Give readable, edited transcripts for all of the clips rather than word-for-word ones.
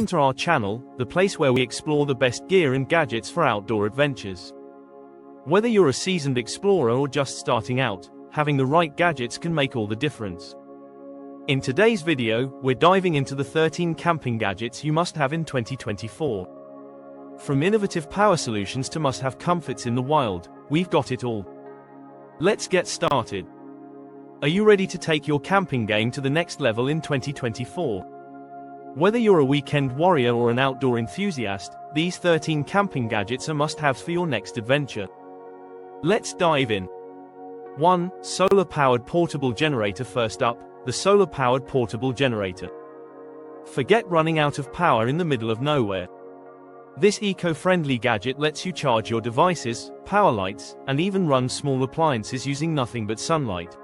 Welcome to our channel, the place where we explore the best gear and gadgets for outdoor adventures. Whether you're a seasoned explorer or just starting out, having the right gadgets can make all the difference. In today's video, we're diving into the 13 camping gadgets you must have in 2024. From innovative power solutions to must-have comforts in the wild, we've got it all. Let's get started. Are you ready to take your camping game to the next level in 2024? Whether you're a weekend warrior or an outdoor enthusiast, these 13 camping gadgets are must-haves for your next adventure. Let's dive in. 1. Solar-powered portable generator. First up, the solar-powered portable generator. Forget running out of power in the middle of nowhere. This eco-friendly gadget lets you charge your devices, power lights, and even run small appliances using nothing but sunlight.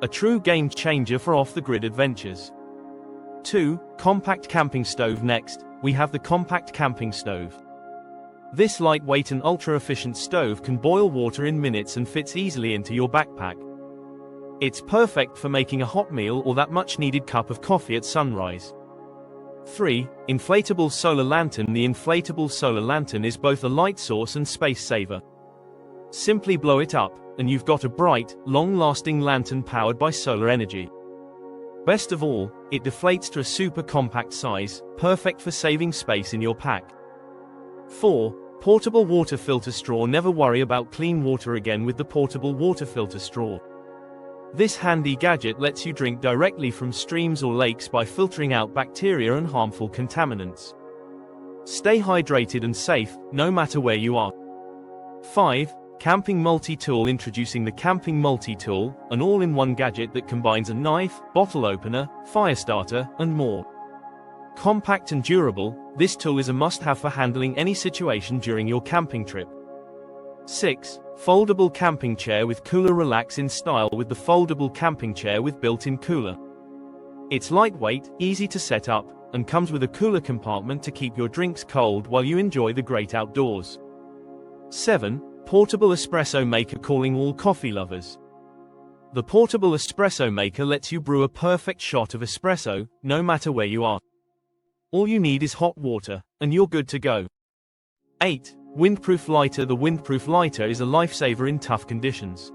A true game changer for off-the-grid adventures. 2. Compact camping stove. Next, we have the compact camping stove. This lightweight and ultra-efficient stove can boil water in minutes and fits easily into your backpack. It's perfect for making a hot meal or that much-needed cup of coffee at sunrise. 3. Inflatable solar lantern. The inflatable solar lantern is both a light source and space saver. Simply blow it up, and you've got a bright, long-lasting lantern powered by solar energy. Best of all, it deflates to a super compact size, perfect for saving space in your pack. 4. Portable water filter straw. Never worry about clean water again with the portable water filter straw. This handy gadget lets you drink directly from streams or lakes by filtering out bacteria and harmful contaminants. Stay hydrated and safe, no matter where you are. 5. Camping multi-tool. Introducing the Camping Multi-Tool, an all-in-one gadget that combines a knife, bottle opener, fire starter, and more. Compact and durable, this tool is a must-have for handling any situation during your camping trip. 6. Foldable camping chair with cooler. Relax in style with the foldable camping chair with built-in cooler. It's lightweight, easy to set up, and comes with a cooler compartment to keep your drinks cold while you enjoy the great outdoors. 7. Portable espresso maker. Calling all coffee lovers. The portable espresso maker lets you brew a perfect shot of espresso, no matter where you are. All you need is hot water, and you're good to go. 8. Windproof lighter. The windproof lighter is a lifesaver in tough conditions.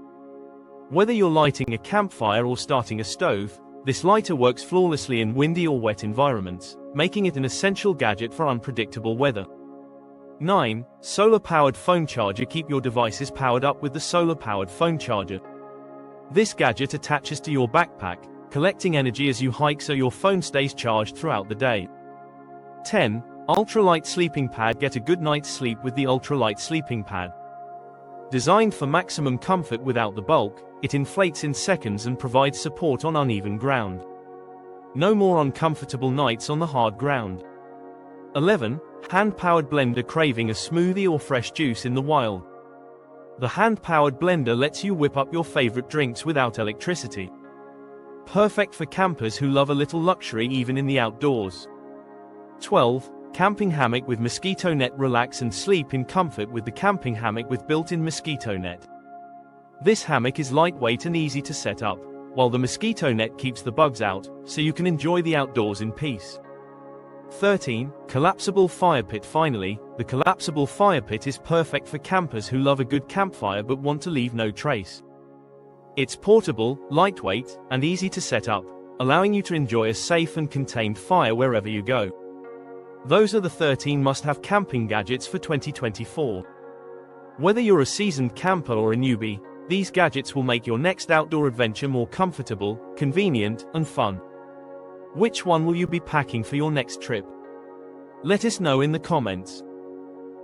Whether you're lighting a campfire or starting a stove, this lighter works flawlessly in windy or wet environments, making it an essential gadget for unpredictable weather. 9. Solar-powered phone charger. Keep your devices powered up with the solar-powered phone charger. This gadget attaches to your backpack, collecting energy as you hike so your phone stays charged throughout the day. 10. Ultralight sleeping pad. Get a good night's sleep with the ultralight sleeping pad. Designed for maximum comfort without the bulk, it inflates in seconds and provides support on uneven ground. No more uncomfortable nights on the hard ground. 11. Hand-powered blender. Craving a smoothie or fresh juice in the wild? The hand-powered blender lets you whip up your favorite drinks without electricity. Perfect for campers who love a little luxury even in the outdoors. 12. Camping hammock with mosquito net. Relax and sleep in comfort with the camping hammock with built-in mosquito net. This hammock is lightweight and easy to set up, while the mosquito net keeps the bugs out, so you can enjoy the outdoors in peace. 13. Collapsible fire pit. Finally, the collapsible fire pit is perfect for campers who love a good campfire but want to leave no trace. It's portable, lightweight, and easy to set up, allowing you to enjoy a safe and contained fire wherever you go. Those are the 13 must-have camping gadgets for 2024. Whether you're a seasoned camper or a newbie, these gadgets will make your next outdoor adventure more comfortable, convenient, and fun. Which one will you be packing for your next trip? Let us know in the comments.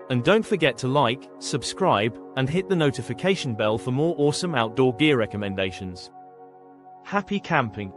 And don't forget to like, subscribe, and hit the notification bell for more awesome outdoor gear recommendations. Happy camping!